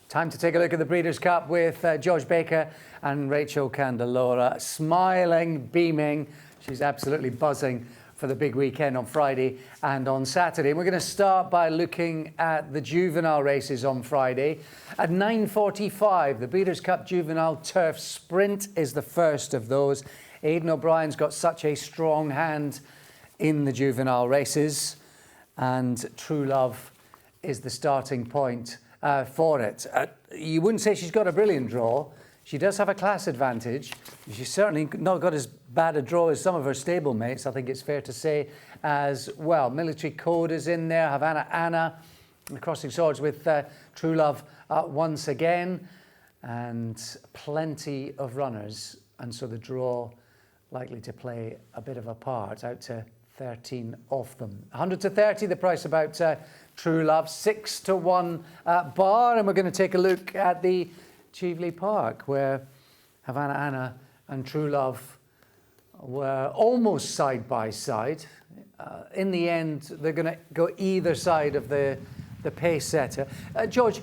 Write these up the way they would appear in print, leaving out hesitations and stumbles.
Time to take a look at the Breeders' Cup with George Baker and Rachel Candelora. Smiling, beaming. She's absolutely buzzing for the big weekend on Friday and on Saturday. And we're going to start by looking at the juvenile races on Friday. At 9:45, the Breeders' Cup Juvenile Turf Sprint is the first of those. Aidan O'Brien's got such a strong hand in the juvenile races, and True Love is the starting point for it. You wouldn't say she's got a brilliant draw. She does have a class advantage. She's certainly not got as bad a draw as some of her stablemates, I think it's fair to say as well. Military Code is in there, Havana Anna, crossing swords with True Love once again, and plenty of runners, and so the draw likely to play a bit of a part, out to 13 of them. 100 to 30, the price about True Love, 6 to 1 bar, and we're going to take a look at the Cheveley Park, where Havana Anna and True Love were almost side by side. In the end, they're going to go either side of the pace setter. George,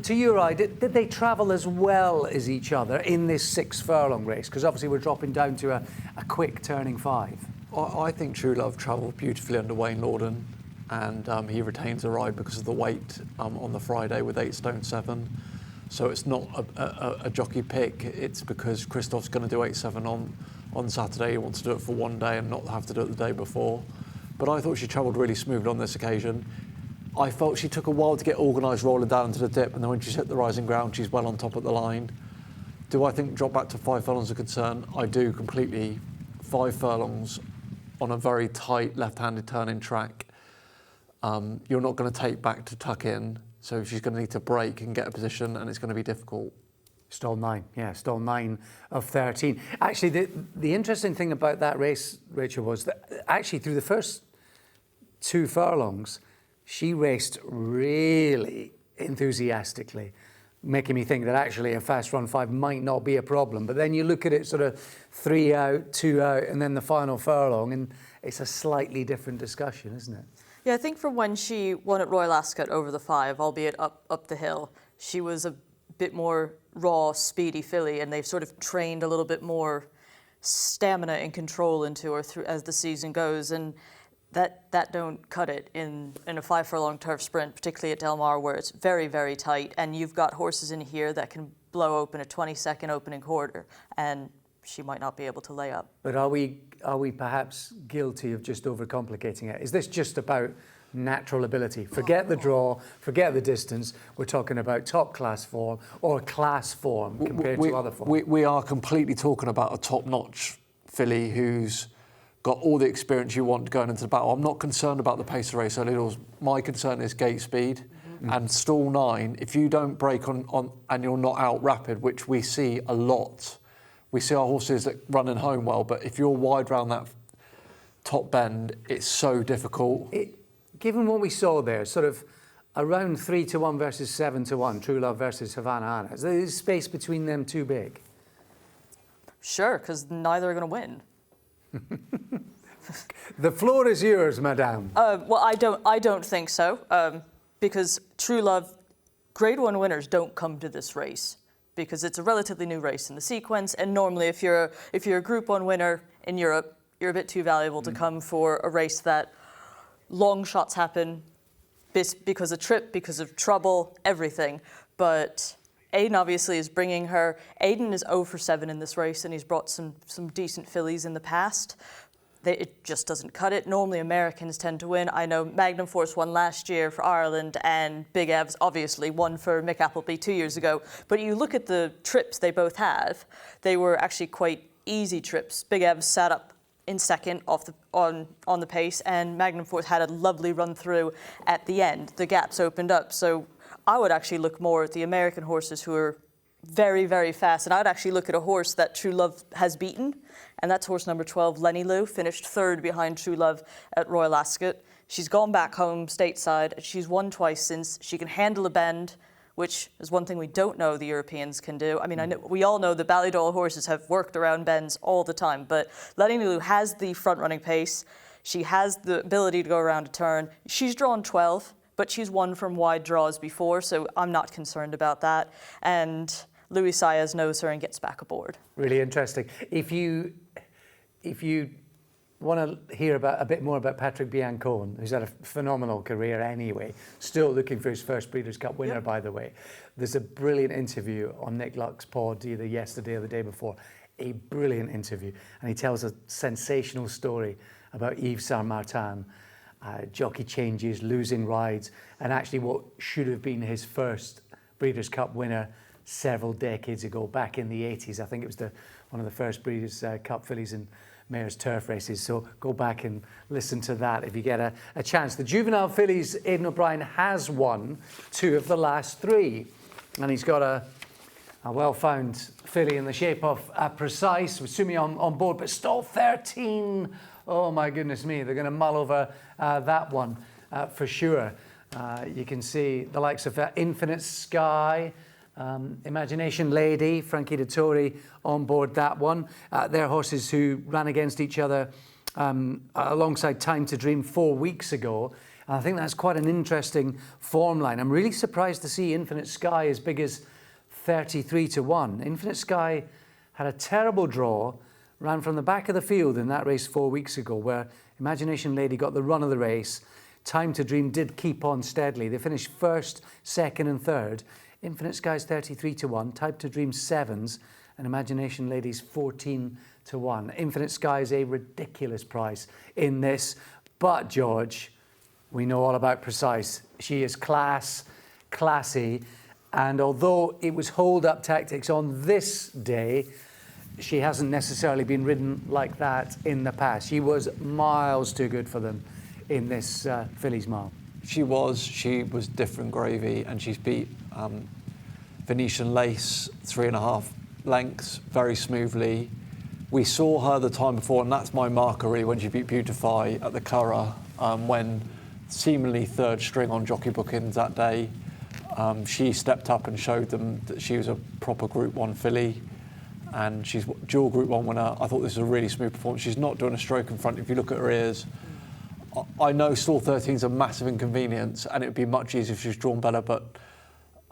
to your eye, did they travel as well as each other in this 6 furlong race? Because obviously we're dropping down to a quick turning 5. I think True Love travelled beautifully under Wayne Lorden, and he retains a ride because of the weight on the Friday with 8 stone 7. So it's not a jockey pick. It's because Christoph's going to do 8-7 on Saturday. He wants to do it for one day and not have to do it the day before. But I thought she travelled really smooth on this occasion. I felt she took a while to get organised rolling down to the dip, and then when she's hit the rising ground, she's well on top of the line. Do I think drop back to 5 furlongs a concern? I do completely. 5 furlongs on a very tight left-handed turning track. You're not going to take back to tuck in, so she's going to need to break and get a position, and it's going to be difficult. Stall 9, yeah, stall 9 of 13. Actually, the interesting thing about that race, Rachel, was that actually through the first 2 furlongs, she raced really enthusiastically, making me think that actually a fast run 5 might not be a problem. But then you look at it sort of 3 out, 2 out, and then the final furlong, and it's a slightly different discussion, isn't it? Yeah, I think from when she won at Royal Ascot over the 5, albeit up the hill, she was a bit more raw, speedy filly, and they've sort of trained a little bit more stamina and control into her through as the season goes, and that don't cut it in a 5 furlong turf sprint, particularly at Del Mar, where it's very, very tight, and you've got horses in here that can blow open a 20-second opening quarter, and she might not be able to lay up. But are we perhaps guilty of just overcomplicating it? Is this just about natural ability? Forget the draw, forget the distance. We're talking about top class form or class form compared to other forms. We are completely talking about a top-notch filly who's got all the experience you want going into the battle. I'm not concerned about the pace of the race early doors. My concern is gate speed. And stall 9, if you don't break on and you're not out rapid, which we see a lot. We see our horses that run in home well, but if you're wide round that top bend, it's so difficult. Given what we saw there, sort of around 3 to 1 versus 7 to 1, True Love versus Havana Anna, is the space between them too big? Sure, because neither are going to win. The floor is yours, madame. Well, I don't think so, because True Love, Grade 1 winners don't come to this race because it's a relatively new race in the sequence, and normally if you're a Group 1 winner in Europe, you're a bit too valuable to come for a race that long shots happen because of trip, because of trouble, everything. But Aidan obviously is bringing her. Aidan is 0 for 7 in this race, and he's brought some decent fillies in the past. It just doesn't cut it. Normally Americans tend to win. I know Magnum Force won last year for Ireland, and Big Ev's obviously won for Mick Appleby 2 years ago. But you look at the trips they both have, they were actually quite easy trips. Big Ev sat up in second on the pace, and Magnum Force had a lovely run through at the end. The gaps opened up. So I would actually look more at the American horses who are very, very fast. And I'd actually look at a horse that True Love has beaten, and that's horse number 12, Lenny Lou, finished 3rd behind True Love at Royal Ascot. She's gone back home stateside. She's won twice since. She can handle a bend, which is one thing we don't know the Europeans can do. I mean, we all know the Ballydoyle horses have worked around bends all the time, but Lenny Lou has the front-running pace. She has the ability to go around a turn. She's drawn 12. but she's won from wide draws before, so I'm not concerned about that. And Luis Saez knows her and gets back aboard. Really interesting. If you want to hear a bit more about Patrick Biancone, who's had a phenomenal career anyway, still looking for his first Breeders' Cup winner, by the way. There's a brilliant interview on Nick Luck's pod either yesterday or the day before, a brilliant interview. And he tells a sensational story about Yves Saint-Martin, jockey changes, losing rides, and actually what should have been his first Breeders' Cup winner several decades ago, back in the 80s. I think it was one of the first Breeders' Cup fillies in Mare's turf races. So go back and listen to that if you get a chance. The Juvenile fillies, Aidan O'Brien has won 2 of the last 3. And he's got a well-found filly in the shape of Precise, with Sumi on board, but stall 13. Oh my goodness me, they're going to mull over that one for sure. You can see the likes of Infinite Sky, Imagination Lady, Frankie Dettori on board that one. They're horses who ran against each other alongside Time to Dream 4 weeks ago. And I think that's quite an interesting form line. I'm really surprised to see Infinite Sky as big as 33-1. Infinite Sky had a terrible draw, ran from the back of the field in that race 4 weeks ago, where Imagination Lady got the run of the race. Time to Dream did keep on steadily. They finished first, second and third. Infinite Sky's 33-1, Time to Dream 7s, and Imagination Lady's 14-1. Infinite Sky is a ridiculous price in this, but George, we know all about Precise. She is classy, and although it was hold-up tactics on this day, she hasn't necessarily been ridden like that in the past. She was miles too good for them in this Fillies Mile. She was different gravy, and she's beat Venetian Lace 3.5 lengths very smoothly. We saw her the time before, and that's my markery, when she beat Beautify at the Curragh, when seemingly third string on jockey bookings that day. She stepped up and showed them that she was a proper Group 1 filly, and she's dual Group 1 winner. I thought this was a really smooth performance. She's not doing a stroke in front. If you look at her ears, I know stall 13 is a massive inconvenience, and it would be much easier if she was drawn better, but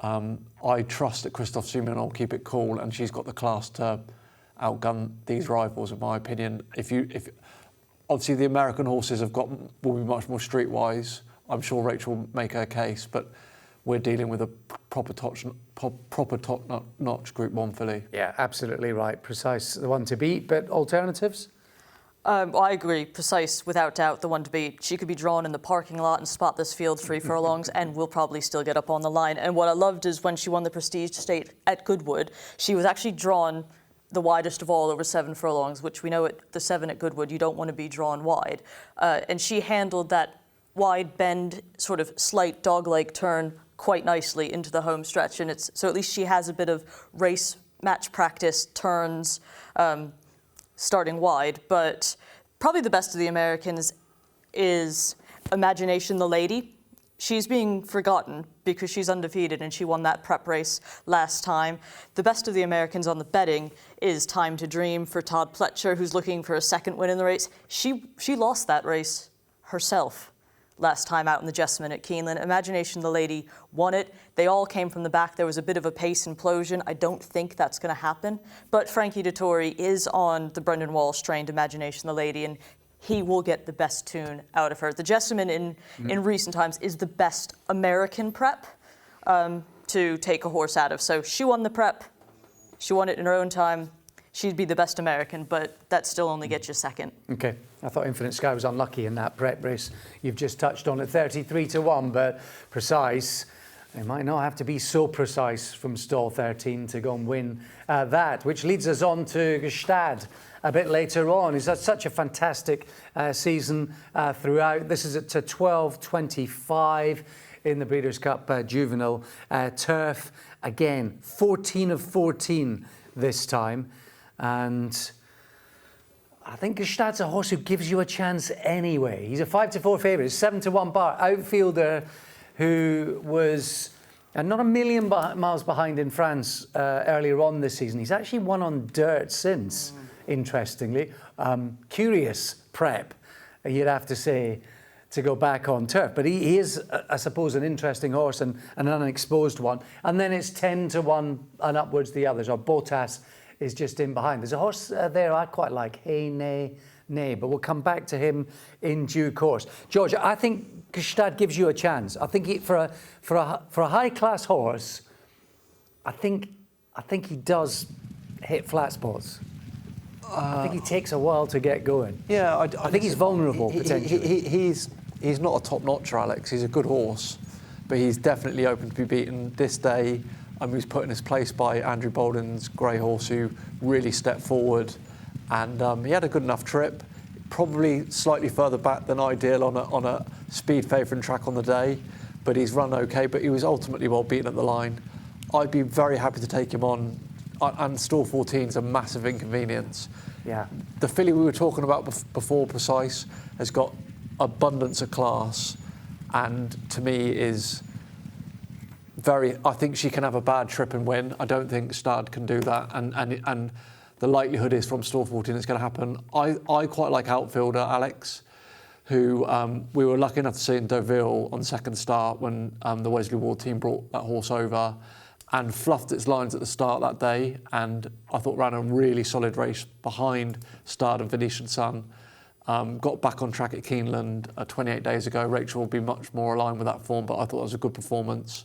I trust that Christophe Soumen will keep it cool, and she's got the class to outgun these rivals, in my opinion. If obviously the American horses will be much more streetwise. I'm sure Rachel will make her case, but we're dealing with a proper top-notch Group 1 filly. Yeah, absolutely right. Precise, the one to beat, but alternatives? I agree. Precise, without doubt, the one to beat. She could be drawn in the parking lot and spot this field 3 furlongs, and will probably still get up on the line. And what I loved is when she won the Prestige State at Goodwood, she was actually drawn the widest of all over 7 furlongs, which we know at the 7 at Goodwood, you don't want to be drawn wide. And she handled that wide bend, sort of slight dog-like turn quite nicely into the home stretch. And so at least she has a bit of race match practice turns, starting wide, but probably the best of the Americans is Imagination the Lady. She's being forgotten because she's undefeated and she won that prep race last time. The best of the Americans on the betting is Time to Dream for Todd Pletcher, who's looking for a second win in the race. She lost that race herself last time out in the Jessamine at Keeneland. Imagination the Lady won it. They all came from the back. There was a bit of a pace implosion. I don't think that's going to happen. But Frankie Dettori is on the Brendan Walsh trained Imagination the Lady, and he will get the best tune out of her. The Jessamine in recent times is the best American prep to take a horse out of. So she won the prep. She won it in her own time. She'd be the best American, but that still only gets you second. Okay, I thought Infinite Sky was unlucky in that prep race. You've just touched on it, 33-1, but Precise. They might not have to be so precise from stall 13 to go and win that, which leads us on to Gstaad a bit later on. He's had such a fantastic season throughout. This is at 12:25 in the Breeders' Cup Juvenile turf. Again, 14 of 14 this time. And I think Gstaad's a horse who gives you a chance anyway. He's a 5-4 favourite, 7-1 bar outfielder who was not a million miles behind in France earlier on this season. He's actually won on dirt since, interestingly. Curious prep, you'd have to say, to go back on turf. But he is, I suppose, an interesting horse and an unexposed one. And then it's 10-1 and upwards the others, or Botas is just in behind. There's a horse there I quite like, Hey Nay, but we'll come back to him in due course. George, I think Gstaad gives you a chance. I think for a high-class horse, I think he does hit flat spots. I think he takes a while to get going. Yeah, I think he's vulnerable, potentially. He's not a top-notcher, Alex. He's a good horse, but he's definitely open to be beaten this day. He was put in his place by Andrew Bolden's grey horse, who really stepped forward, and he had a good enough trip. Probably slightly further back than ideal on a speed favouring track on the day, but he's run okay. But he was ultimately well beaten at the line. I'd be very happy to take him on. And stall 14 is a massive inconvenience. Yeah. The filly we were talking about before, Precise, has got abundance of class, and to me is very. I think she can have a bad trip and win. I don't think Gstaad can do that, and the likelihood is from stall 14 it's going to happen. I quite like outfielder Alex, who we were lucky enough to see in Deauville on second start when the Wesley Ward team brought that horse over, and fluffed its lines at the start that day, and I thought ran a really solid race behind Gstaad and Venetian Sun. Got back on track at Keeneland 28 days ago. Rachel will be much more aligned with that form, but I thought it was a good performance.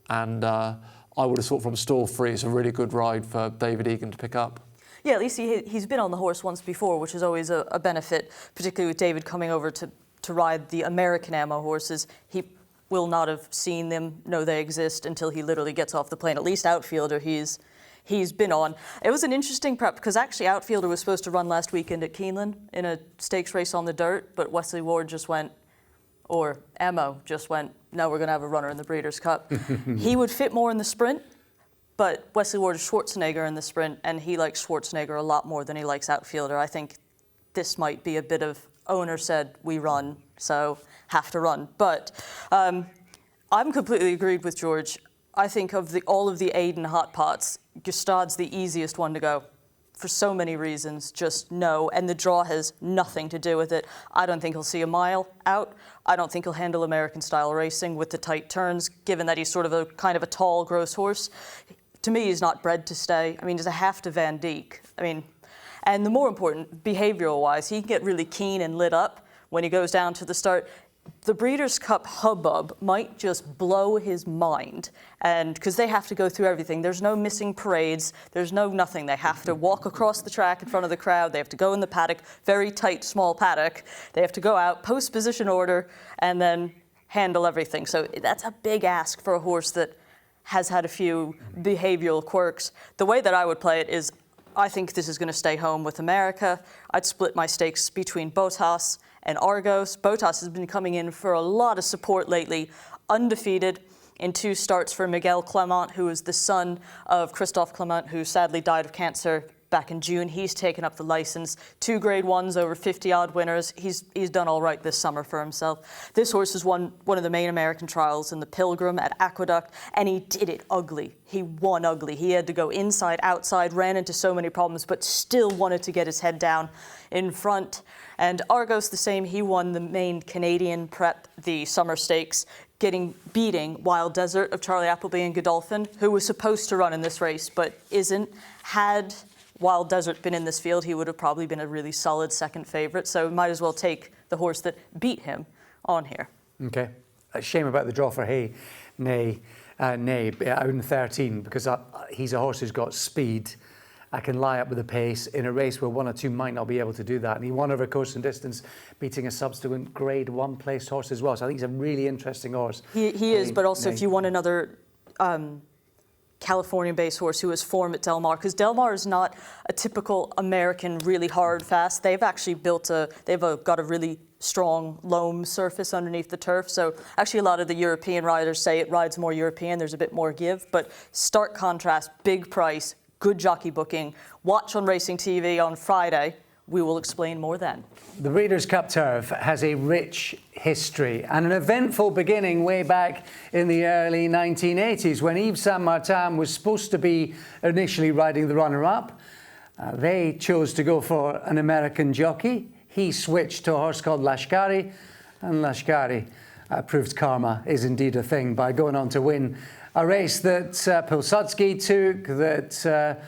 And I would have thought from stall 3 it's a really good ride for David Egan to pick up. Yeah, at least he's been on the horse once before, which is always a benefit, particularly with David coming over to ride the American ammo horses. He will not have seen them, know they exist, until he literally gets off the plane. At least outfielder he's been on. It was an interesting prep, because actually outfielder was supposed to run last weekend at Keeneland in a stakes race on the dirt, but Wesley Ward just went, or Ammo just went, no, we're going to have a runner in the Breeders' Cup. He would fit more in the sprint, but Wesley Ward is Schwarzenegger in the sprint, and he likes Schwarzenegger a lot more than he likes outfielder. I think this might be a bit of owner said, we run, so have to run. But I'm completely agreed with George. I think of all of the Aiden hot pots, Gstaad's the easiest one to go for so many reasons. Just no, and the draw has nothing to do with it. I don't think he'll see a mile out. I don't think he'll handle American-style racing with the tight turns, given that he's sort of a kind of a tall, gross horse. To me, he's not bred to stay. I mean, he's a half to Van Dijk. I mean, and the more important, behavioral-wise, he can get really keen and lit up when he goes down to the start. The Breeders' Cup hubbub might just blow his mind, and because they have to go through everything. There's no missing parades. There's no nothing. They have to walk across the track in front of the crowd. They have to go in the paddock, very tight, small paddock. They have to go out, post position order, and then handle everything. So that's a big ask for a horse that has had a few behavioral quirks. The way that I would play it is, I think this is going to stay home with America. I'd split my stakes between Botas and Argos. Botas has been coming in for a lot of support lately, undefeated in 2 starts for Miguel Clement, who is the son of Christophe Clement, who sadly died of cancer back in June. He's taken up the license. 2 grade 1s, over 50-odd winners. He's done all right this summer for himself. This horse has won one of the main American trials in the Pilgrim at Aqueduct, and he did it ugly. He won ugly. He had to go inside, outside, ran into so many problems, but still wanted to get his head down in front. And Argos the same. He won the main Canadian prep, the Summer Stakes, beating Wild Desert of Charlie Appleby and Godolphin, who was supposed to run in this race but isn't. Had Wild Desert been in this field, he would have probably been a really solid second favourite. So might as well take the horse that beat him on here. Okay. A shame about the draw for Nay out in 13, because he's a horse who's got speed. I can lie up with the pace in a race where 1 or 2 might not be able to do that. And he won over course and distance, beating a subsequent grade 1 placed horse as well. So I think he's a really interesting horse. He is, but also if you want another Californian-based horse who has form at Del Mar, because Del Mar is not a typical American, really hard, fast. They've actually got a really strong loam surface underneath the turf. So actually a lot of the European riders say it rides more European. There's a bit more give, but stark contrast, big price, good jockey booking. Watch on Racing TV on Friday. We will explain more then. The Breeders' Cup Turf has a rich history and an eventful beginning way back in the early 1980s when Yves Saint Martin was supposed to be initially riding the runner-up. They chose to go for an American jockey. He switched to a horse called Lashkari, And Lashkari proves karma is indeed a thing by going on to win a race that Pilsudski took, that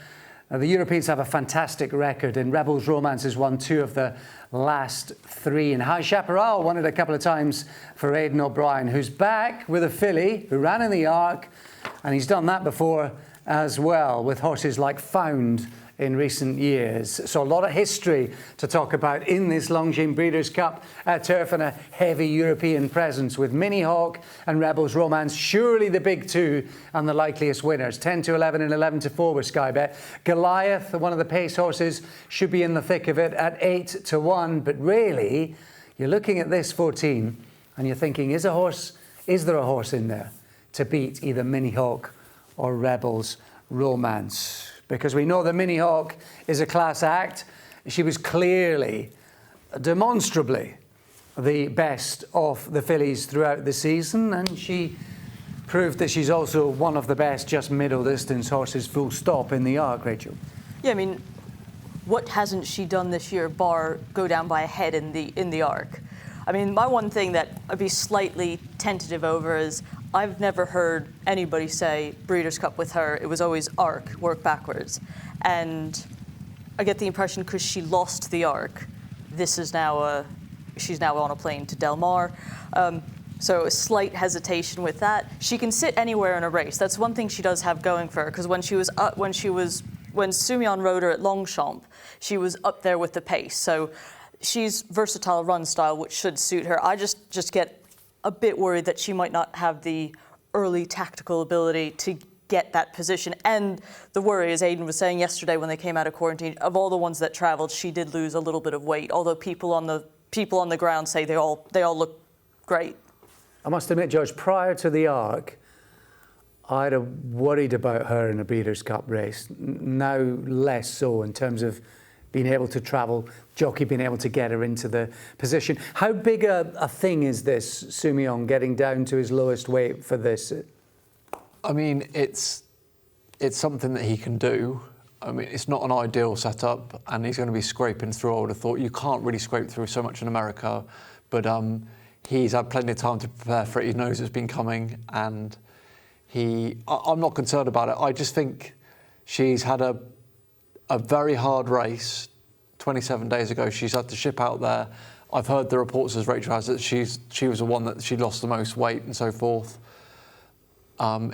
the Europeans have a fantastic record in. Rebels Romance has won 2 of the last 3. And High Chaparral won it a couple of times for Aidan O'Brien, who's back with a filly who ran in the Arc, and he's done that before as well with horses like Found in recent years. So a lot of history to talk about in this Longines Breeders' Cup turf, and a heavy European presence with Minnie Hauk and Rebels Romance, surely the big 2 and the likeliest winners. 10-11 and 11-4 with Sky Bet. Goliath, one of the pace horses, should be in the thick of it at 8-1. But really, you're looking at this 14 and you're thinking, is there a horse in there to beat either Minnie Hauk or Rebels Romance? Because we know that Minnie Hauk is a class act. She was clearly, demonstrably, the best of the fillies throughout the season, and she proved that she's also one of the best just middle distance horses, full stop, in the Arc, Rachel. Yeah, I mean, what hasn't she done this year bar go down by a head in the Arc? I mean, my one thing that I'd be slightly tentative over is I've never heard anybody say Breeders' Cup with her. It was always Arc, work backwards. And I get the impression because she lost the Arc, she's now on a plane to Del Mar. So a slight hesitation with that. She can sit anywhere in a race. That's one thing she does have going for her, because when Soumillon rode her at Longchamp, she was up there with the pace. So she's versatile run style, which should suit her. I just get a bit worried that she might not have the early tactical ability to get that position. And the worry, as Aidan was saying yesterday when they came out of quarantine, of all the ones that traveled, she did lose a little bit of weight, although people on the ground say they all look great. I must admit, George, prior to the Arc, I'd have worried about her in a Breeders' Cup race. Now less so, in terms of being able to travel, jockey being able to get her into the position. How big a thing is this, Soumillon, getting down to his lowest weight for this? I mean, it's something that he can do. I mean, it's not an ideal setup, and he's going to be scraping through, I would have thought. You can't really scrape through so much in America, but he's had plenty of time to prepare for it. He knows it's been coming, and I'm not concerned about it. I just think she's had a very hard race 27 days ago. She's had to ship out there. I've heard the reports, as Rachel has, that she was the one that she lost the most weight and so forth. I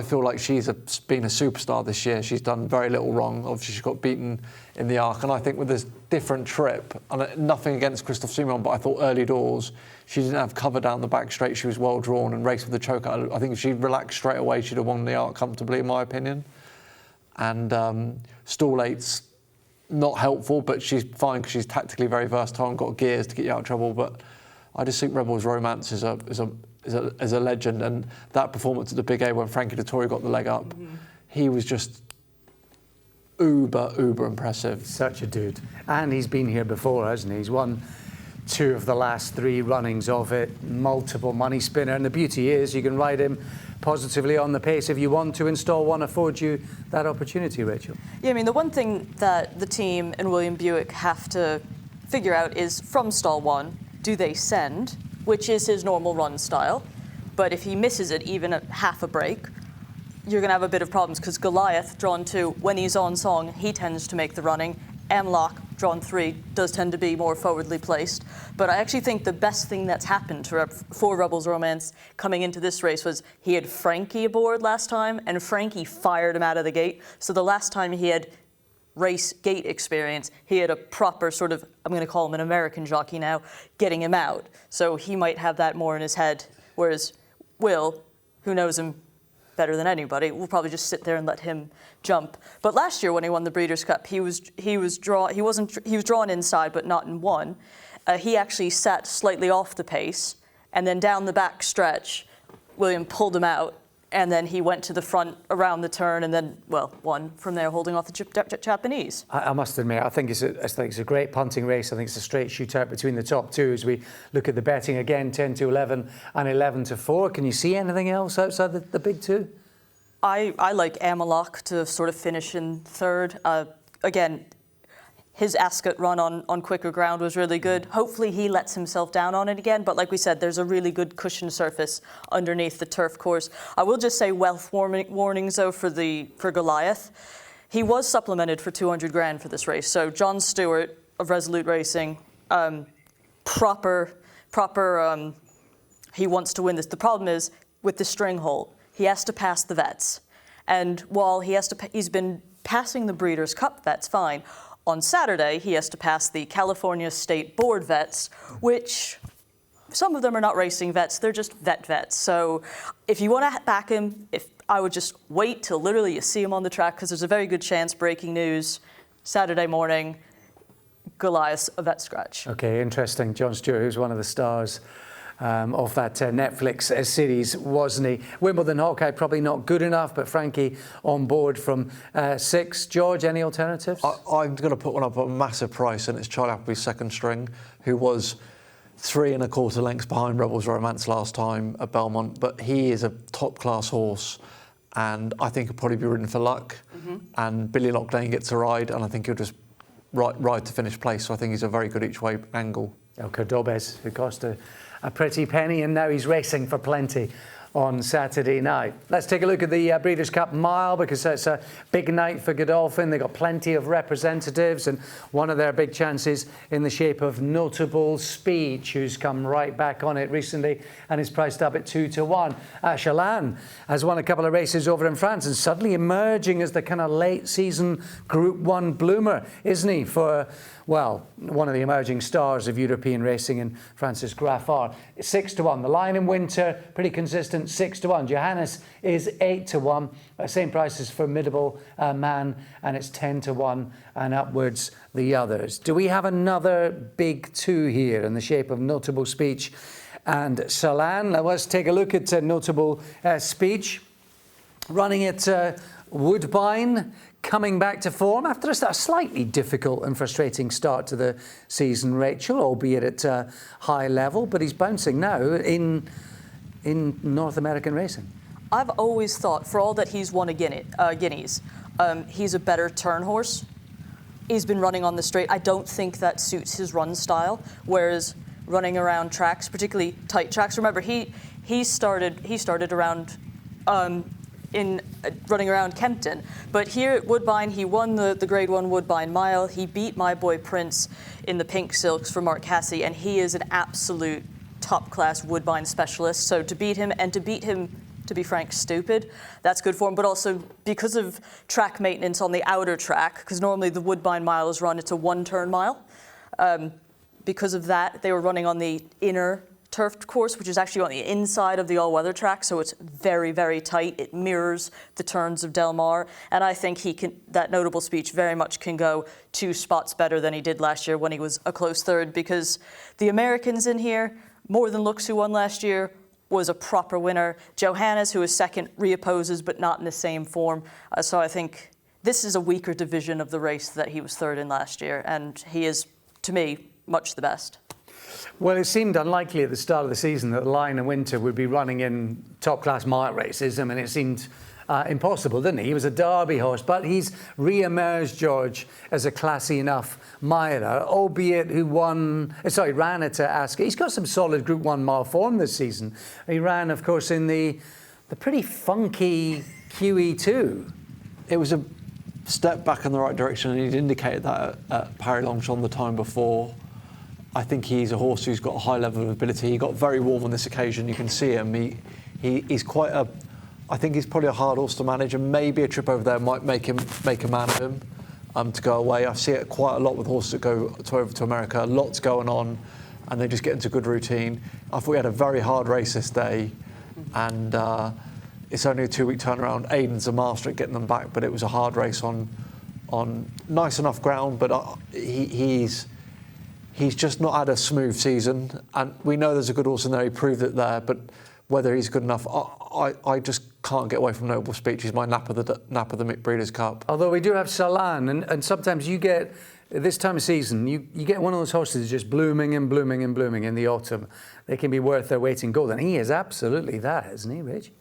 feel like she's been a superstar this year. She's done very little wrong. Obviously, she got beaten in the Arc, and I think with this different trip, and nothing against Christophe Soumillon, but I thought early doors she didn't have cover down the back straight. She was well drawn and raced with the choke. I think if she'd relaxed straight away, she'd have won the Arc comfortably, in my opinion. And stall 8's not helpful, but she's fine because she's tactically very versatile and got gears to get you out of trouble. But I just think Rebels Romance is a legend, and that performance at the Big A when Frankie Dettori got the leg up, he was just uber impressive. Such a dude. And he's been here before, hasn't he? He's won 2 of the last 3 runnings of it, multiple money spinner, and the beauty is you can ride him positively on the pace if you want to. Install One affords you that opportunity, Rachel. Yeah, I mean, the one thing that the team and William Buick have to figure out is, from stall 1, do they send, which is his normal run style, but if he misses it even at half a break, you're going to have a bit of problems, because Goliath, drawn 2, when he's on song, he tends to make the running. Amlock, drawn 3, does tend to be more forwardly placed. But I actually think the best thing that's happened for Rebels Romance coming into this race was he had Frankie aboard last time, and Frankie fired him out of the gate. So the last time he had race gate experience, he had a proper sort of, I'm going to call him an American jockey now, getting him out. So he might have that more in his head, whereas Will, who knows him better than anybody, will probably just sit there and let him jump. But last year when he won the Breeders' Cup, he was drawn inside, but not in 1. He actually sat slightly off the pace, and then down the back stretch, William pulled him out, and then he went to the front around the turn, and then, won from there, holding off the Japanese. I must admit, I think it's a great punting race. I think it's a straight shootout between the top 2 as we look at the betting again, 10-11 and 11-4. Can you see anything else outside the big 2? I like Amalock to sort of finish in 3rd. Again, his Ascot run on quicker ground was really good. Hopefully he lets himself down on it again. But like we said, there's a really good cushion surface underneath the turf course. I will just say wealth warnings though for Goliath. He was supplemented for 200 grand for this race. So John Stewart of Resolute Racing, proper. He wants to win this. The problem is with the string hole, he has to pass the vets, and while he's been passing the Breeders' Cup vets fine. On Saturday, he has to pass the California State Board vets, which some of them are not racing vets, they're just vets. So if you want to back him, I would just wait till literally you see him on the track, because there's a very good chance, breaking news, Saturday morning, Goliath's a vet scratch. Okay, interesting. John Stewart, who's one of the stars of that Netflix series, wasn't he? Wimbledon Hawkeye probably not good enough, but Frankie on board from 6. George, any alternatives? I'm going to put one up at a massive price, and it's Charlie Appleby's second string, who was 3 1/4 lengths behind Rebels Romance last time at Belmont, but he is a top-class horse, and I think he'll probably be ridden for luck. And Billy Lockdane gets a ride, and I think he'll just ride to finish place. So I think he's a very good each-way angle. El Cordobés, who cost a pretty penny, and now he's racing for plenty on Saturday night. Let's take a look at the Breeders' Cup Mile, because it's a big night for Godolphin. They've got plenty of representatives, and one of their big chances in the shape of Notable Speech, who's come right back on it recently and is priced up at 2 to 1. Chalan has won a couple of races over in France and suddenly emerging as the kind of late season Group 1 bloomer, isn't he, for, well, one of the emerging stars of European racing in Francis Graffard. 6 to 1. The Lion in Winter, pretty consistent, 6 to 1. Johannes is 8 to 1. Same price as Formidable Man, and it's 10 to 1 and upwards the others. Do we have another big 2 here in the shape of Notable Speech and Chalan? Now let's take a look at Notable Speech. Running at Woodbine, coming back to form after a slightly difficult and frustrating start to the season, Rachel, albeit at a high level, but he's bouncing now in North American racing. I've always thought, for all that he's won a Guineas, he's a better turn horse. He's been running on the straight. I don't think that suits his run style, whereas running around tracks, particularly tight tracks. Remember, he started around running around Kempton, but here at Woodbine, he won the Grade 1 Woodbine Mile. He beat My Boy Prince in the Pink Silks for Mark Casse, and he is an absolute top-class Woodbine specialist. So to beat him, to be frank, stupid, that's good for him. But also because of track maintenance on the outer track, because normally the Woodbine Mile is run, it's a 1-turn mile. Because of that, they were running on the inner turfed course, which is actually on the inside of the all-weather track, so it's very, very tight. It mirrors the turns of Del Mar, and I think that Notable Speech very much can go 2 spots better than he did last year when he was a close third, because the Americans in here, More Than Looks, who won last year, was a proper winner. Johannes, who is second, reopposes, but not in the same form. So I think this is a weaker division of the race that he was third in last year, and he is, to me, much the best. Well, it seemed unlikely at the start of the season that the Lion in Winter would be running in top-class mile races. I mean, it seemed impossible, didn't he? He was a Derby horse, but he's re-emerged, George, as a classy enough miler, albeit ran at Ascot. He's got some solid Group 1 mile form this season. He ran, of course, in the pretty funky QE2. It was a step back in the right direction, and he'd indicated that at Paris Longchamp the time before. I think he's a horse who's got a high level of ability. He got very warm on this occasion. You can see him. He's quite I think he's probably a hard horse to manage, and maybe a trip over there might make a man of him to go away. I see it quite a lot with horses that go over to America. Lots going on, and they just get into good routine. I thought we had a very hard race this day, and it's only a 2-week turnaround. Aiden's a master at getting them back, but it was a hard race on nice enough ground. But he's just not had a smooth season, and we know there's a good horse in there. He proved it there, but whether he's good enough, I just can't get away from Notable Speech. He's my nap of the Breeders' Cup. Although we do have Chalan, and sometimes you get, this time of season, you get one of those horses just blooming and blooming and blooming in the autumn. They can be worth their weight in gold, and he is absolutely that, isn't he, Rich?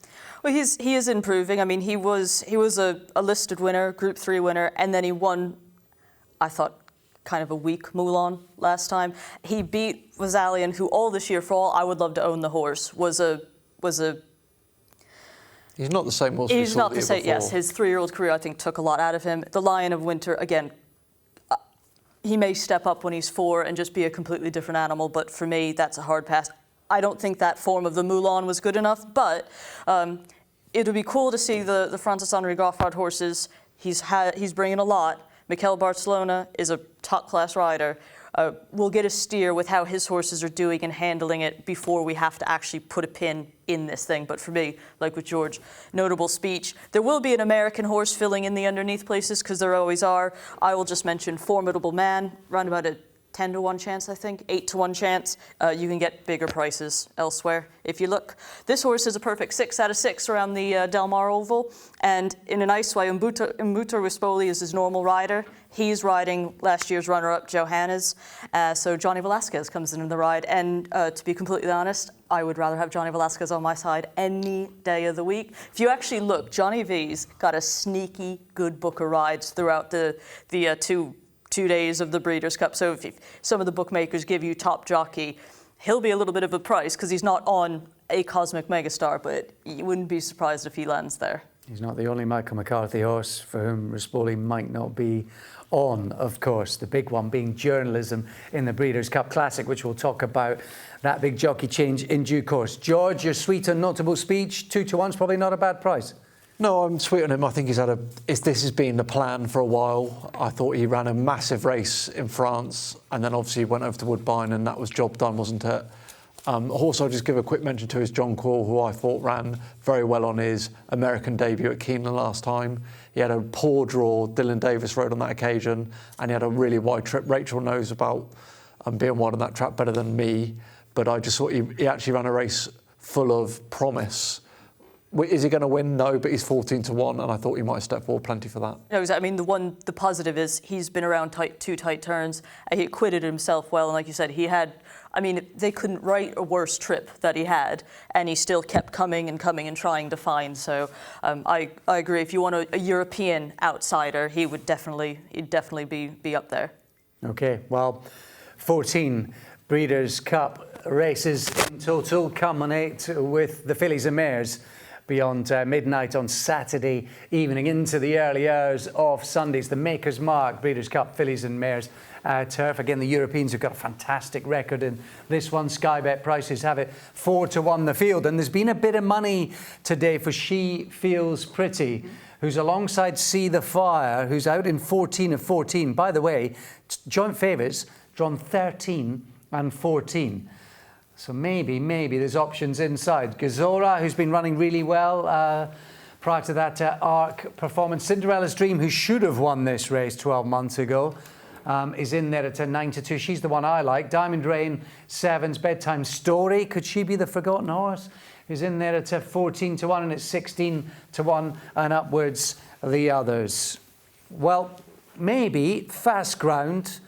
Well, he is improving. I mean, he was a listed winner, Group 3 winner, and then he won, I thought, kind of a weak Moulin last time. He beat Vazalian, who all this year, for all I would love to own the horse, was a. He's not the same horse. He's not the same. Before. Yes, his 3-year-old career I think took a lot out of him. The Lion of Winter again. He may step up when he's 4 and just be a completely different animal, but for me that's a hard pass. I don't think that form of the Moulin was good enough, but it would be cool to see the Francis-Henri Goffard horses. He's bringing a lot. Mikel Barcelona is a top-class rider. We'll get a steer with how his horses are doing and handling it before we have to actually put a pin in this thing. But for me, like with George, notable speech. There will be an American horse filling in the underneath places, because there always are. I will just mention Formidable Man, round about a 10-to-1 chance, I think, 8-to-1 chance. You can get bigger prices elsewhere if you look. This horse is a perfect 6 out of 6 around the Del Mar Oval, and in a nice way, Umbuto Rispoli is his normal rider. He's riding last year's runner-up, Johannes, so Johnny Velasquez comes in the ride, and to be completely honest, I would rather have Johnny Velasquez on my side any day of the week. If you actually look, Johnny V's got a sneaky good book of rides throughout the two days of the Breeders' Cup. So if some of the bookmakers give you top jockey, he'll be a little bit of a price because he's not on a cosmic megastar, but you wouldn't be surprised if he lands there. He's not the only Michael McCarthy horse for whom Rispoli might not be on, of course. The big one being journalism in the Breeders' Cup Classic, which we'll talk about that big jockey change in due course. George, your sweet and notable speech, 2-to-1's probably not a bad price. No, I'm sweet on him. I think this has been the plan for a while. I thought he ran a massive race in France, and then obviously went over to Woodbine, and that was job done, wasn't it? A horse I'll just give a quick mention to is John Quill, who I thought ran very well on his American debut at Keeneland last time. He had a poor draw. Dylan Davis rode on that occasion, and he had a really wide trip. Rachel knows about being wide on that track better than me, but I just thought he actually ran a race full of promise. Is he going to win? No, but he's 14-to-1, and I thought he might step forward plenty for that. No, I mean, the positive is he's been around two tight turns. He acquitted himself well, and like you said, they couldn't write a worse trip that he had, and he still kept coming and trying to find. So I agree. If you want a European outsider, he'd definitely be up there. Okay, well, 14 Breeders' Cup races in total culminate with the Fillies and Mares beyond midnight on Saturday evening into the early hours of Sundays. The Maker's Mark Breeders' Cup Fillies and Mares turf. Again, the Europeans have got a fantastic record in this one. Sky Bet prices have it 4-to-1 the field. And there's been a bit of money today for She Feels Pretty, who's alongside See the Fire, who's out in 14 of 14. By the way, joint favourites, drawn 13 and 14. So maybe there's options inside. Gazora, who's been running really well prior to that ARC performance. Cinderella's Dream, who should have won this race 12 months ago, is in there at a 9-2. She's the one I like. Diamond Rain, Sevens, Bedtime Story. Could she be the forgotten horse? Is in there at a 14-to-1, and it's 16-to-1 and upwards the others. Well, maybe fast ground,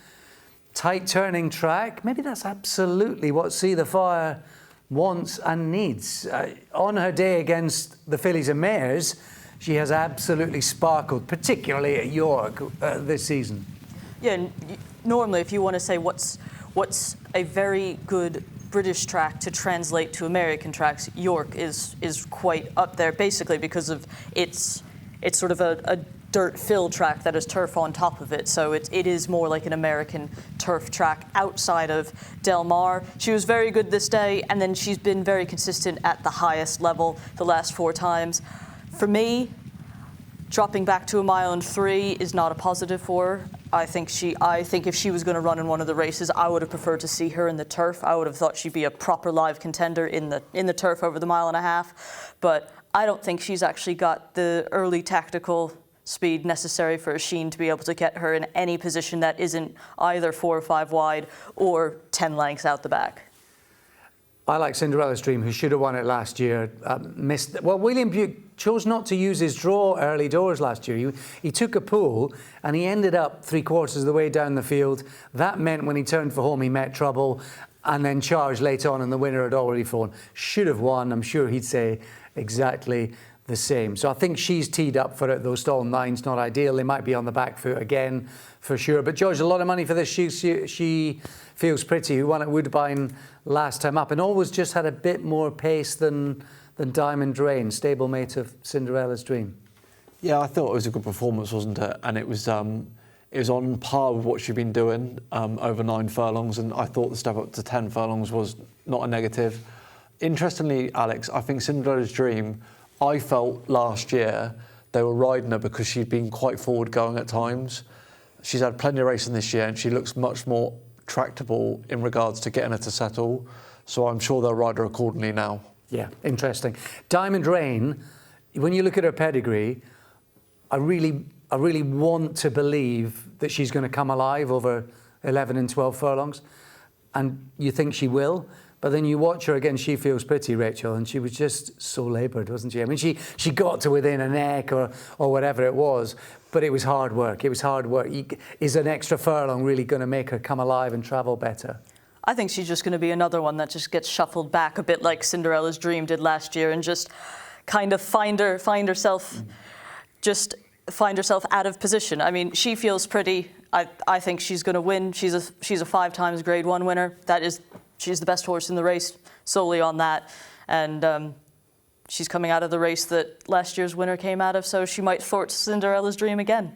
tight turning track, maybe that's absolutely what See the Fire wants and needs. On her day against the Fillies and Mares, she has absolutely sparkled, particularly at York this season. Yeah, normally if you want to say what's a very good British track to translate to American tracks, York is quite up there, basically because of it's sort of a dirt-filled track that has turf on top of it, so it is more like an American turf track outside of Del Mar. She was very good this day, and then she's been very consistent at the highest level the last 4 times. For me, dropping back to 1 mile and 3 is not a positive for her. I think if she was going to run in one of the races, I would have preferred to see her in the turf. I would have thought she'd be a proper live contender in the turf over the 1.5 miles, but I don't think she's actually got the early tactical speed necessary for a Sheen to be able to get her in any position that isn't either 4 or 5 wide or 10 lengths out the back. I like Cinderella's Dream, who should have won it last year. William Buick chose not to use his draw early doors last year. He took a pull and he ended up 3/4 of the way down the field. That meant when he turned for home, he met trouble and then charged late on, and the winner had already fallen. Should have won. I'm sure he'd say exactly the same. So I think she's teed up for it. Those stall 9's not ideal. They might be on the back foot again, for sure. But George, a lot of money for this. She Feels Pretty, who won at Woodbine last time up, and always just had a bit more pace than Diamond Rain, stablemate of Cinderella's Dream. Yeah, I thought it was a good performance, wasn't it? And it was on par with what she'd been doing over 9 furlongs, and I thought the step up to 10 furlongs was not a negative. Interestingly, Alex, I think Cinderella's Dream, I felt last year they were riding her because she'd been quite forward going at times. She's had plenty of racing this year and she looks much more tractable in regards to getting her to settle. So I'm sure they'll ride her accordingly now. Yeah, interesting. Diamond Rain, when you look at her pedigree, I really want to believe that she's going to come alive over 11 and 12 furlongs. And you think she will. But then you watch her again, She Feels Pretty, Rachel, and she was just so laboured, wasn't she? I mean, she got to within a neck or whatever it was, but it was hard work. It was hard work. Is an extra furlong really going to make her come alive and travel better? I think she's just going to be another one that just gets shuffled back a bit like Cinderella's Dream did last year and just kind of find herself out of position. I mean, She Feels Pretty. I think she's going to win. She's a 5 times Grade 1 winner. She's the best horse in the race, solely on that. And she's coming out of the race that last year's winner came out of, so she might thwart Cinderella's Dream again.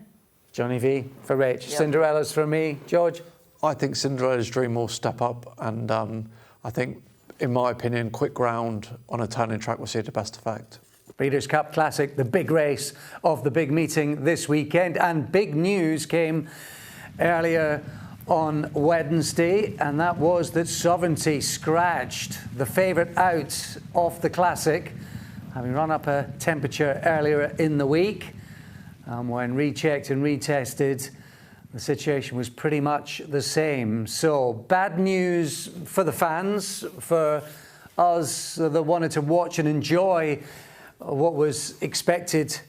Johnny V for Rach. Yep. Cinderella's for me. George? I think Cinderella's Dream will step up, and I think, in my opinion, quick ground on a turning track will see the best effect. Breeders' Cup Classic, the big race of the big meeting this weekend. And big news came earlier on Wednesday, and that was that Sovereignty scratched the favourite out of the Classic, having run up a temperature earlier in the week. When rechecked and retested, the situation was pretty much the same. So bad news for the fans, for us that wanted to watch and enjoy what was expected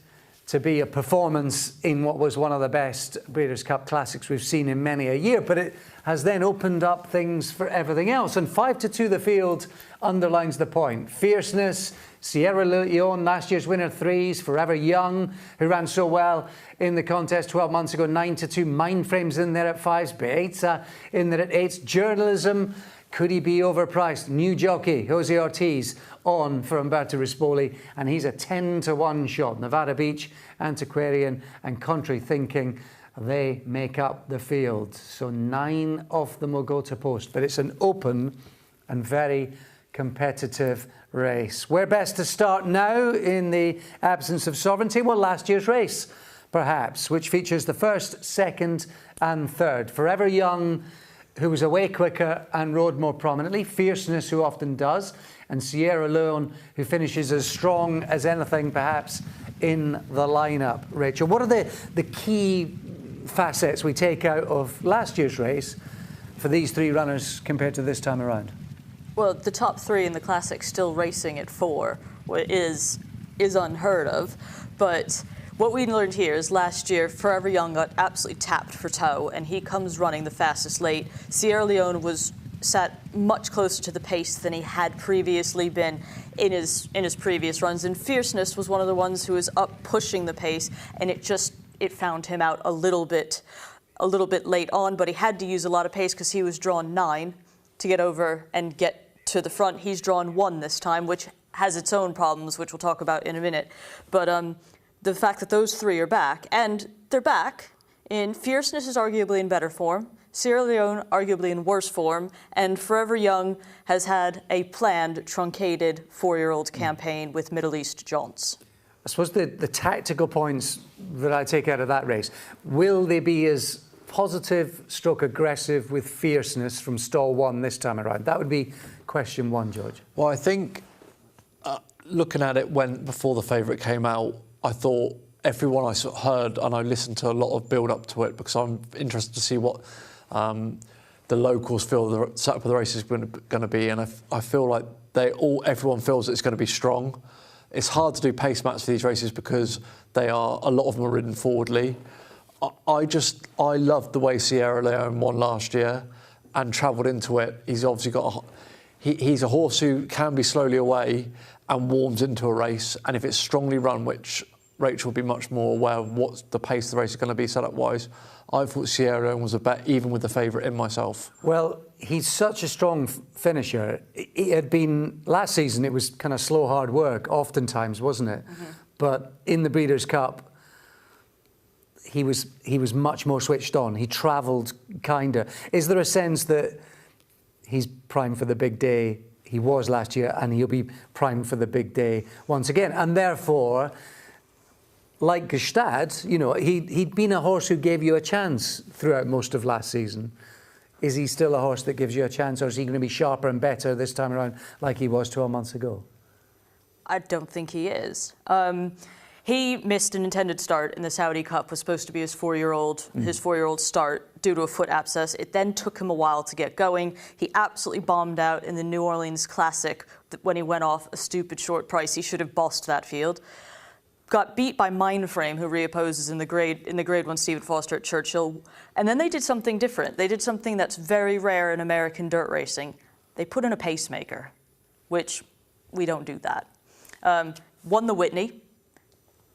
to be a performance in what was one of the best Breeders' Cup Classics we've seen in many a year. But it has then opened up things for everything else. And 5-2 the field underlines the point. Fierceness, Sierra Leone, last year's winner 3s, Forever Young, who ran so well in the contest 12 months ago, 9-2. Mindframe's in there at 5s, Beata in there at 8s. Journalism, could he be overpriced? New jockey, Jose Ortiz, on for Umberto Rispoli, and he's a 10-1 shot. Nevada Beach, Antiquarian, and Country Thinking, they make up the field. So 9 of them will go to post, but it's an open and very competitive race. Where best to start now in the absence of Sovereignty? Well, last year's race, perhaps, which features the 1st, 2nd, and 3rd. Forever Young, who was away quicker and rode more prominently. Fierceness, who often does. And Sierra Leone, who finishes as strong as anything, perhaps, in the lineup. Rachel, what are the key facets we take out of last year's race for these 3 runners compared to this time around? Well, the top 3 in the Classic still racing at 4 is unheard of. But what we learned here is last year, Forever Young got absolutely tapped for toe, and he comes running the fastest late. Sierra Leone sat much closer to the pace than he had previously been in his previous runs. And Fierceness was one of the ones who was up pushing the pace, and it found him out a little bit late on, but he had to use a lot of pace because he was drawn 9 to get over and get to the front. He's drawn 1 this time, which has its own problems, which we'll talk about in a minute. But the fact that those 3 are back, and they're back in Fierceness is arguably in better form, Sierra Leone arguably in worse form, and Forever Young has had a planned, truncated 4-year-old campaign with Middle East jaunts. I suppose the tactical points that I take out of that race, will they be as positive stroke aggressive with Fierceness from stall 1 this time around? That would be question 1, George. Well, I think looking at it before the favourite came out, I thought everyone I sort of heard, and I listened to a lot of build-up to it because I'm interested to see what the locals feel the setup of the race is going to be, and I feel like everyone feels it's going to be strong. It's hard to do pace maps for these races because a lot of them are ridden forwardly. I loved the way Sierra Leone won last year and travelled into it. He's obviously he's a horse who can be slowly away and warms into a race. And if it's strongly run, which Rachel will be much more aware of what the pace of the race is going to be set-up-wise, I thought Sierra Leone was a bet, even with the favourite in myself. Well, he's such a strong finisher. It had been, last season, it was kind of slow, hard work, oftentimes, wasn't it? But in the Breeders' Cup, he was much more switched on. He travelled kinder. Is there a sense that he's primed for the big day? He was last year, and he'll be primed for the big day once again. And therefore, like Gstaad, you know, he'd been a horse who gave you a chance throughout most of last season. Is he still a horse that gives you a chance, or is he going to be sharper and better this time around like he was 12 months ago? I don't think he is. He missed an intended start in the Saudi Cup. Was supposed to be his four-year-old start due to a foot abscess. It then took him a while to get going. He absolutely bombed out in the New Orleans Classic when he went off a stupid short price. He should have bossed that field. Got beat by Mindframe, who reopposes in the Grade 1 Stephen Foster at Churchill. And then they did something different. They did something that's very rare in American dirt racing. They put in a pacemaker, which we don't do that. Won the Whitney.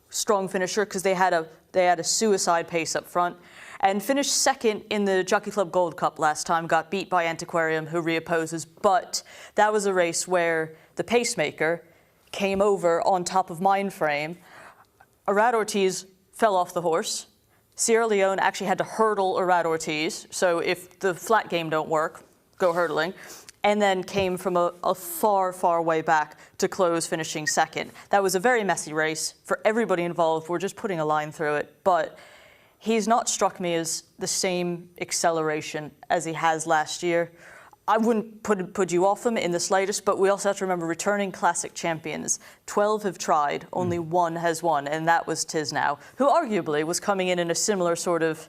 Strong finisher because they had a suicide pace up front, and finished second in the Jockey Club Gold Cup last time. Got beat by Antiquarium, who reopposes, but that was a race where the pacemaker came over on top of Mindframe. Arad Ortiz fell off the horse. Sierra Leone actually had to hurdle Arad Ortiz, so if the flat game don't work, go hurdling. And then came from a far, far way back to close, finishing second. That was a very messy race for everybody involved. We're just putting a line through it. But he's not struck me as the same acceleration as he has last year. I wouldn't put you off him in the slightest, but we also have to remember returning classic champions. 12 have tried, only one has won, and that was Tisnow, who arguably was coming in a similar sort of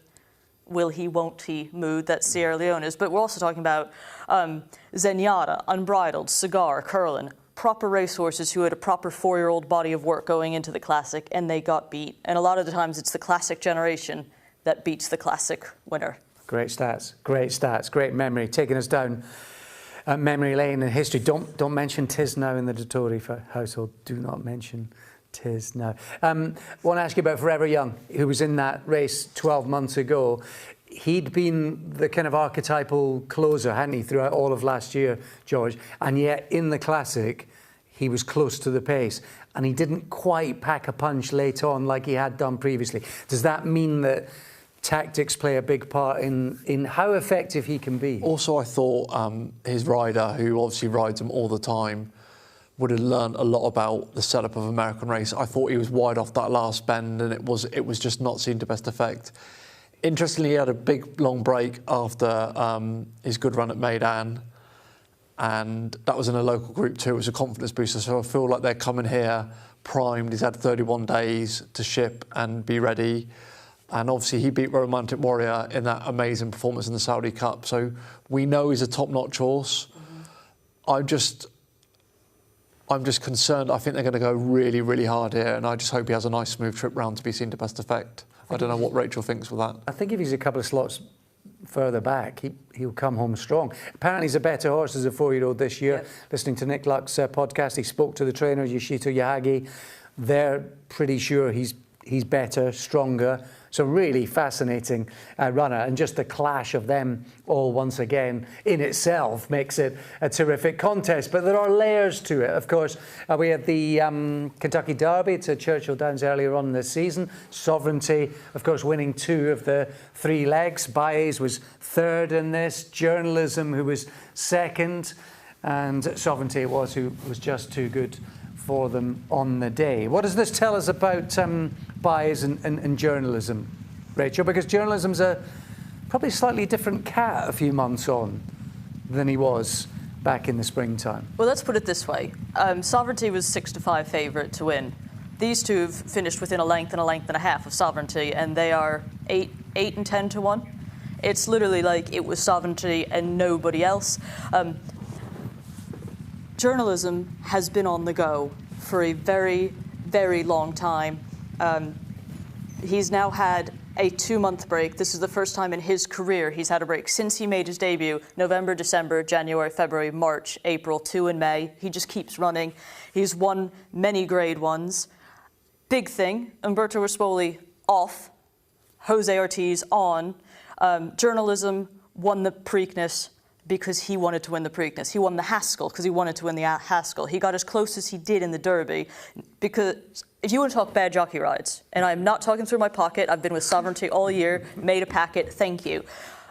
will he, won't he mood that Sierra Leone is. But we're also talking about Zenyatta, Unbridled, Cigar, Curlin, proper racehorses who had a proper four-year-old body of work going into the Classic, and they got beat. And a lot of the times it's the Classic generation that beats the Classic winner. Great stats, great memory. Taking us down memory lane in history. Don't mention Tisnow in the Dettori household. Do not mention Tisnow. I want to ask you about Forever Young, who was in that race 12 months ago. He'd been the kind of archetypal closer, hadn't he, throughout all of last year, George? And yet in the Classic, he was close to the pace. And he didn't quite pack a punch late on like he had done previously. Does that mean that tactics play a big part in how effective he can be? Also, I thought his rider, who obviously rides him all the time, would have learned a lot about the setup of American race. I thought he was wide off that last bend, and it was just not seen to best effect. Interestingly, he had a big long break after his good run at Meydan, and that was in a local group too. It was a confidence booster, so I feel like they're coming here primed. He's had 31 days to ship and be ready. And obviously he beat Romantic Warrior in that amazing performance in the Saudi Cup. So we know he's a top-notch horse. I'm just concerned. I think they're going to go really, really hard here, and I just hope he has a nice, smooth trip round to be seen to best effect. I don't know what Rachel thinks with that. I think if he's a couple of slots further back, he'll come home strong. Apparently he's a better horse as a four-year-old this year. Yeah. Listening to Nick Luck's podcast, he spoke to the trainer, Yoshito Yahagi. They're pretty sure he's better, stronger. So really fascinating runner, and just the clash of them all once again in itself makes it a terrific contest. But there are layers to it. Of course, we had the Kentucky Derby. It's at Churchill Downs earlier on in the season. Sovereignty, of course, winning 2 of the 3 legs. Baez was third in this. Journalism, who was second, and Sovereignty it was, who was just too good for them on the day. What does this tell us about Baez and journalism, Rachel? Because journalism's a probably slightly different cat a few months on than he was back in the springtime. Well, let's put it this way. Sovereignty was 6-5 favourite to win. These two have finished within a length and a half of Sovereignty, and they are 8 and 10 to 1. It's literally like it was Sovereignty and nobody else. Journalism has been on the go for a very, very long time. He's now had a 2-month break. This is the first time in his career he's had a break since he made his debut. November, December, January, February, March, April, 2 in May. He just keeps running. He's won many grade ones. Big thing, Umberto Rispoli off, Jose Ortiz on. Journalism won the Preakness because he wanted to win the Preakness. He won the Haskell because he wanted to win the Haskell. He got as close as he did in the Derby because if you want to talk bad jockey rides, and I'm not talking through my pocket, I've been with Sovereignty all year, made a packet, thank you.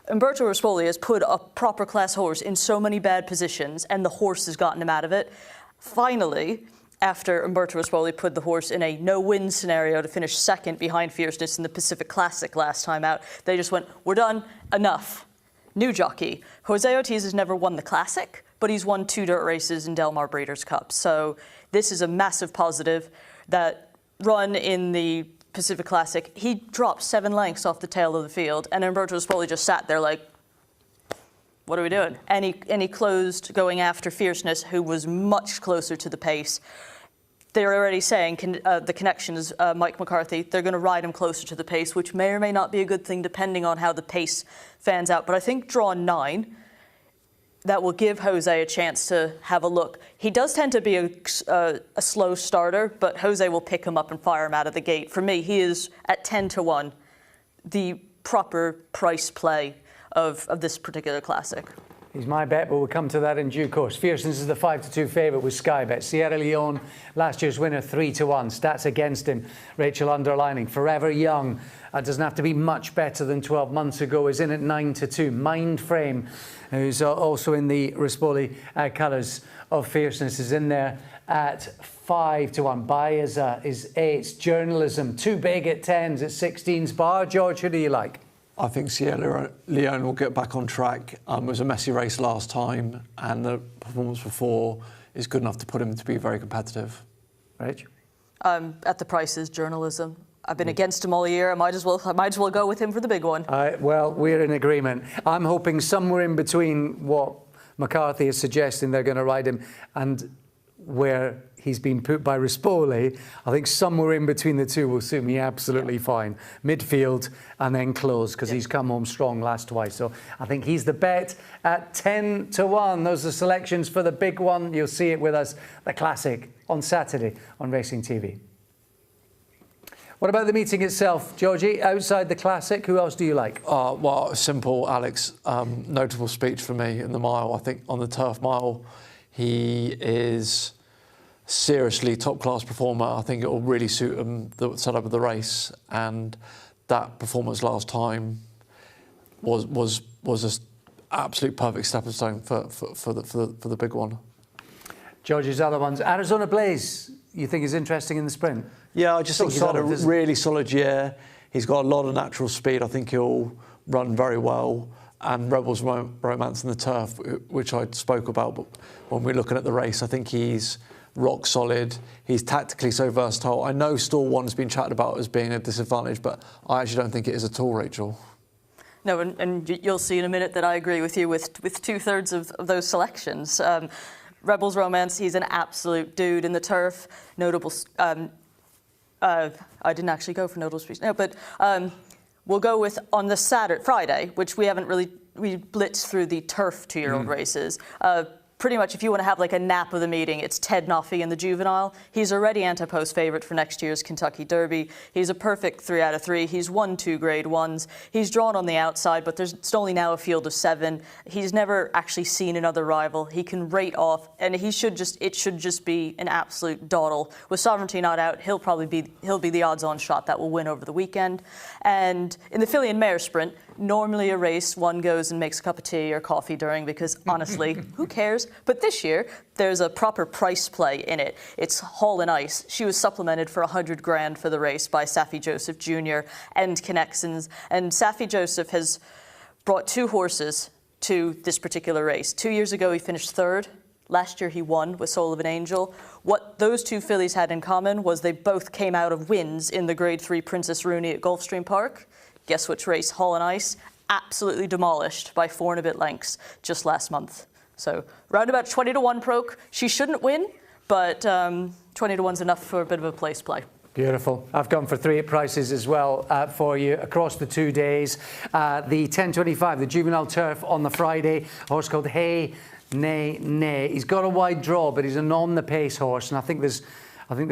Umberto Rispoli has put a proper class horse in so many bad positions, and the horse has gotten him out of it. Finally, after Umberto Rispoli put the horse in a no-win scenario to finish second behind Fierceness in the Pacific Classic last time out, they just went, we're done, enough. New jockey. Jose Ortiz has never won the Classic, but he's won 2 dirt races in Del Mar Breeders' Cup. So this is a massive positive. That run in the Pacific Classic, he dropped 7 lengths off the tail of the field, and Umberto Rispoli just sat there like, what are we doing? And he closed going after Fierceness, who was much closer to the pace. They're already saying, the connections, Mike McCarthy, they're going to ride him closer to the pace, which may or may not be a good thing depending on how the pace fans out. But I think draw 9, that will give Jose a chance to have a look. He does tend to be a slow starter, but Jose will pick him up and fire him out of the gate. For me, he is at 10-1, the proper price play of this particular Classic. He's my bet, but we'll come to that in due course. Fierceness is the 5-2 favourite with Sky Bet. Sierra Leone, last year's winner, 3-1. Stats against him, Rachel underlining. Forever Young, doesn't have to be much better than 12 months ago, is in at 9-2. Mind Frame, who's also in the Rispoli colours of Fierceness, is in there at 5-1. Baeza is 8. Journalism, too big at 10s, at 16s. Bar, George, who do you like? I think Sierra Leone will get back on track. It was a messy race last time, and the performance before is good enough to put him to be very competitive. Rich? At the prices, Journalism. I've been against him all year. I might as well go with him for the big one. Well, we're in agreement. I'm hoping somewhere in between what McCarthy is suggesting they're going to ride him and where he's been put by Rispoli. I think somewhere in between the two will suit me absolutely fine. Midfield and then close, because he's come home strong last twice. So I think he's the bet at 10-1. Those are selections for the big one. You'll see it with us, the Classic, on Saturday on Racing TV. What about the meeting itself, Georgie? Outside the Classic, who else do you like? Well, simple, Alex. Notable speech for me in the mile. I think on the turf mile, he is seriously top-class performer. I think it will really suit him, the setup of the race. And that performance last time was an absolute perfect stepping stone for the big one. George's other ones. Arizona Blaze, you think is interesting in the sprint? Yeah, I just think he's had a really solid year. He's got a lot of natural speed. I think he'll run very well. And Rebels Romance in the turf, which I spoke about, but when we're looking at the race, I think he's rock solid. He's tactically so versatile. I know Stall 1's been chatted about as being a disadvantage, but I actually don't think it is at all, Rachel. No, and you'll see in a minute that I agree with you with 2/3 of those selections. Rebels Romance, he's an absolute dude in the turf. Notable. I didn't actually go for notable speech. No, but we'll go with on the Friday, which we blitzed through the turf 2-year-old races. Pretty much, if you want to have like a nap of the meeting, it's Ted Noffey in the Juvenile. He's already anti-post favourite for next year's Kentucky Derby. He's a perfect 3 out of 3. He's won 2 grade 1s. He's drawn on the outside, but it's only now a field of 7. He's never actually seen another rival. He can rate off, and it should just be an absolute dawdle. With Sovereignty not out, he'll be the odds-on shot that will win over the weekend. And in the Filly and Mare sprint, normally a race one goes and makes a cup of tea or coffee during, because honestly, who cares? But this year, there's a proper price play in it. It's Hall and Ice. She was supplemented for $100,000 for the race by Saffie Joseph Jr. and Connexons. And Saffie Joseph has brought 2 horses to this particular race. 2 years ago, he finished 3rd. Last year, he won with Soul of an Angel. What those 2 fillies had in common was they both came out of wins in the Grade 3 Princess Rooney at Gulfstream Park. Guess which race? Hall and Ice. Absolutely demolished by 4 and a bit lengths just last month. So round about 20-1 Proke. She shouldn't win, but 20-1's enough for a bit of a place play. Beautiful. I've gone for 3 prices as well for you across the 2 days. The 1025, the Juvenile Turf on the Friday, a horse called Hey Nay Nay. He's got a wide draw, but he's an on-the-pace horse, and I think there's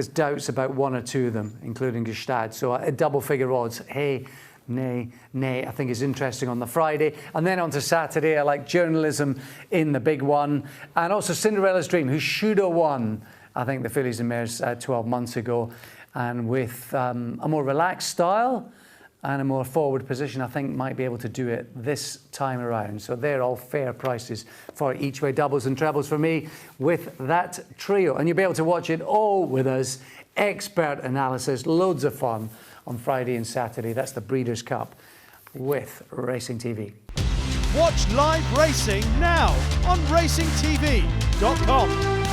doubts about 1 or 2 of them, including Gestad. So a double-figure odds. Hey Nay Nay, I think is interesting on the Friday. And then on to Saturday, I like Journalism in the big one, and also Cinderella's Dream, who should have won, I think, the Fillies and Mares 12 months ago. And with a more relaxed style and a more forward position, I think might be able to do it this time around. So they're all fair prices for each way doubles and trebles for me with that trio. And you'll be able to watch it all with us. Expert analysis, loads of fun on Friday and Saturday. That's the Breeders' Cup with Racing TV. Watch live racing now on racingtv.com.